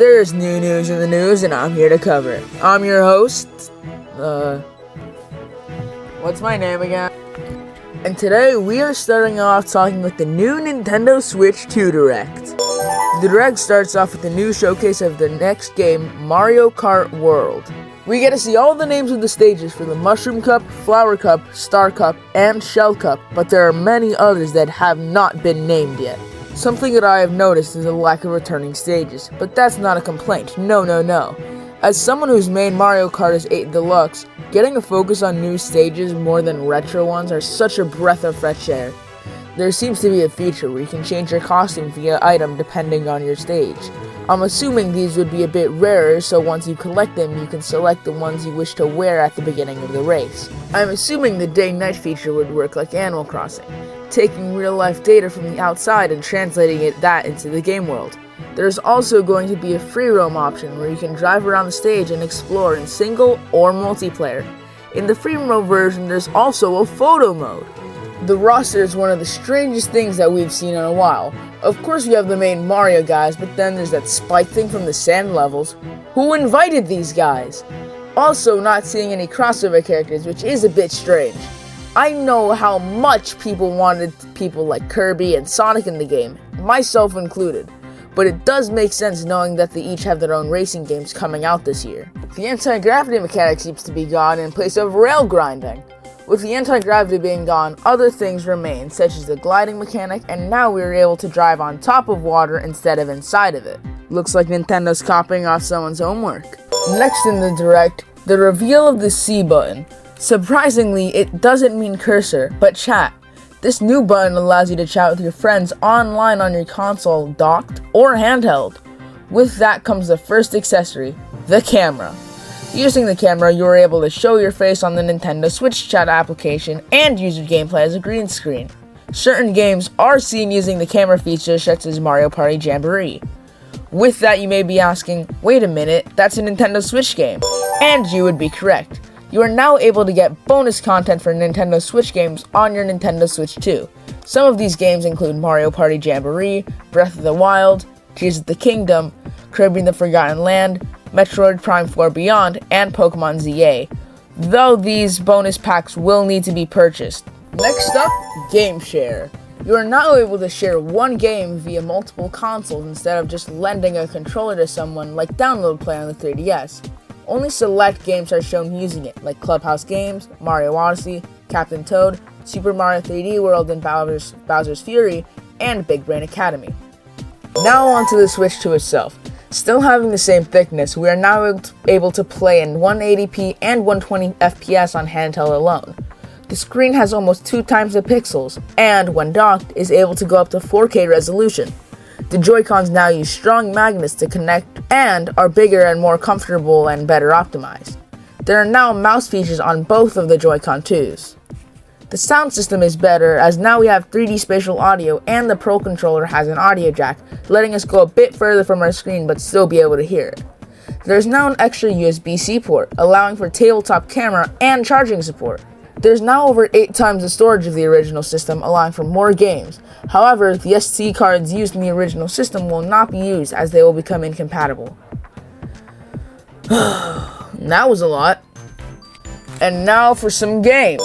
There's new news in the news, and I'm here to cover it. I'm your host, what's my name again? And today we are starting off talking with the new Nintendo Switch 2 Direct. The Direct starts off with the new showcase of the next game, Mario Kart World. We get to see all the names of the stages for the Mushroom Cup, Flower Cup, Star Cup, and Shell Cup, but there are many others that have not been named yet. Something that I have noticed is a lack of returning stages, but that's not a complaint, no. As someone whose main Mario Kart is 8 Deluxe, getting a focus on new stages more than retro ones are such a breath of fresh air. There seems to be a feature where you can change your costume via item depending on your stage. I'm assuming these would be a bit rarer, so once you collect them, you can select the ones you wish to wear at the beginning of the race. I'm assuming the day-night feature would work like Animal Crossing, taking real-life data from the outside and translating that into the game world. There's also going to be a free roam option where you can drive around the stage and explore in single or multiplayer. In the free roam version, there's also a photo mode. The roster is one of the strangest things that we've seen in a while. Of course we have the main Mario guys, but then there's that Spike thing from the sand levels. Who invited these guys? Also not seeing any crossover characters, which is a bit strange. I know how much people wanted people like Kirby and Sonic in the game, myself included. But it does make sense knowing that they each have their own racing games coming out this year. The anti-gravity mechanic seems to be gone in place of rail grinding. With the anti-gravity being gone, other things remain, such as the gliding mechanic, and now we are able to drive on top of water instead of inside of it. Looks like Nintendo's copying off someone's homework. Next in the Direct, the reveal of the C button. Surprisingly, it doesn't mean cursor, but chat. This new button allows you to chat with your friends online on your console, docked or handheld. With that comes the first accessory, the camera. Using the camera, you are able to show your face on the Nintendo Switch chat application and use your gameplay as a green screen. Certain games are seen using the camera feature, such as Mario Party Jamboree. With that, you may be asking, wait a minute, that's a Nintendo Switch game. And you would be correct. You are now able to get bonus content for Nintendo Switch games on your Nintendo Switch 2. Some of these games include Mario Party Jamboree, Breath of the Wild, Tears of the Kingdom, Kirby and the Forgotten Land, Metroid Prime 4 Beyond, and Pokemon ZA, though these bonus packs will need to be purchased. Next up, Game Share. You are now able to share one game via multiple consoles instead of just lending a controller to someone like Download Play on the 3DS. Only select games are shown using it, like Clubhouse Games, Mario Odyssey, Captain Toad, Super Mario 3D World and Bowser's Fury, and Big Brain Academy. Now onto the Switch 2 itself. Still having the same thickness, we are now able to play in 180p and 120 FPS on handheld alone. The screen has almost 2 times the pixels, and when docked, is able to go up to 4K resolution. The Joy-Cons now use strong magnets to connect and are bigger and more comfortable and better optimized. There are now mouse features on both of the Joy-Con 2s. The sound system is better, as now we have 3D spatial audio and the Pro Controller has an audio jack, letting us go a bit further from our screen but still be able to hear it. There's now an extra USB-C port, allowing for tabletop camera and charging support. There's now over 8 times the storage of the original system, allowing for more games. However, the SD cards used in the original system will not be used as they will become incompatible. That was a lot. And now for some games.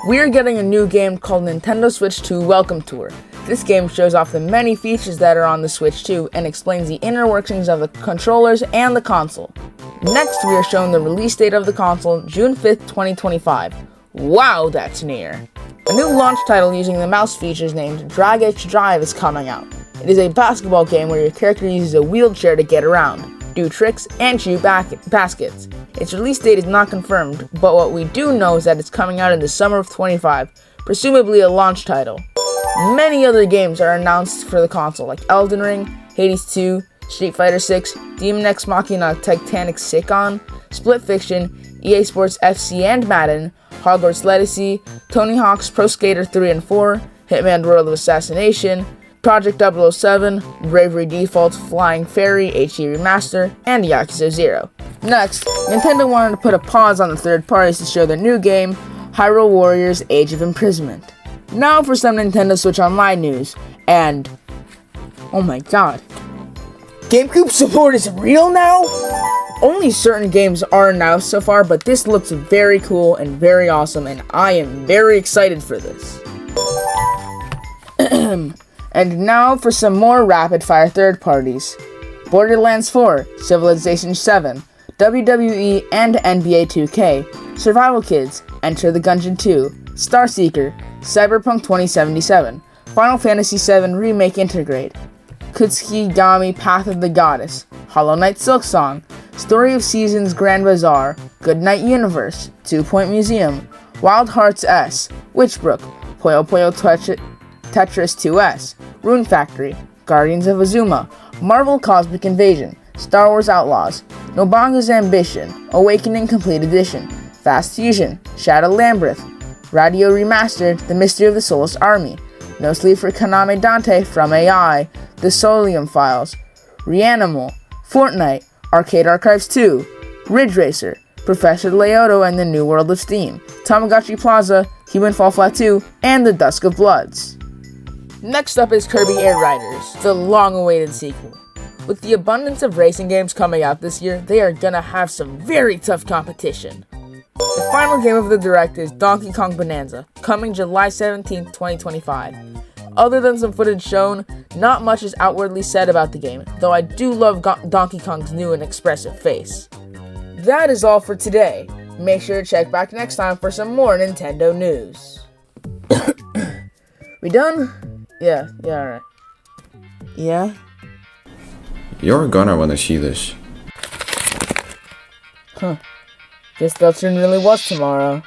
We are getting a new game called Nintendo Switch 2 Welcome Tour. This game shows off the many features that are on the Switch 2 and explains the inner workings of the controllers and the console. Next, we are shown the release date of the console, June 5th, 2025. Wow, that's near. A new launch title using the mouse features named Drag H Drive is coming out. It is a basketball game where your character uses a wheelchair to get around, do tricks, and shoot baskets. Its release date is not confirmed, but what we do know is that it's coming out in the summer of 25, presumably a launch title. Many other games are announced for the console, like Elden Ring, Hades 2, Street Fighter 6, Demon X Machina Titanic Sikon, Split Fiction, EA Sports FC and Madden, Hogwarts Legacy, Tony Hawk's Pro Skater 3 and 4, Hitman World of Assassination, Project 007, Bravery Default, Flying Fairy, HD Remaster, and Yakuza 0. Next, Nintendo wanted to put a pause on the third parties to show their new game, Hyrule Warriors Age of Imprisonment. Now for some Nintendo Switch Online news, and oh my god, GameCube support is real now? Only certain games are announced so far, but this looks very cool and very awesome, and I am very excited for this. And now for some more rapid-fire third parties. Borderlands 4, Civilization 7, WWE and NBA 2K, Survival Kids, Enter the Gungeon 2, Starseeker, Cyberpunk 2077, Final Fantasy VII Remake Integrate, Kutsukigami Path of the Goddess, Hollow Knight Silksong, Story of Seasons Grand Bazaar, Goodnight Universe, 2 Point Museum, Wild Hearts S, Witchbrook, Puyo Puyo Tetris 2S, Rune Factory, Guardians of Azuma, Marvel Cosmic Invasion, Star Wars Outlaws, Nobanga's Ambition, Awakening Complete Edition, Fast Fusion, Shadow Labyrinth, Radio Remastered, The Mystery of the Soulless Army, No Sleep for Kaname Dante from AI, The Solium Files, Reanimal, Fortnite, Arcade Archives 2, Ridge Racer, Professor Leoto and the New World of Steam, Tamagotchi Plaza, Human Fall Flat 2, and The Dusk of Bloods. Next up is Kirby Air Riders, the long-awaited sequel. With the abundance of racing games coming out this year, they are gonna have some very tough competition. The final game of the Direct is Donkey Kong Bonanza, coming July 17, 2025. Other than some footage shown, not much is outwardly said about the game, though I do love Donkey Kong's new and expressive face. That is all for today. Make sure to check back next time for some more Nintendo news. We done? Yeah, alright. Yeah? You're gonna wanna see this. Guess that soon really was tomorrow.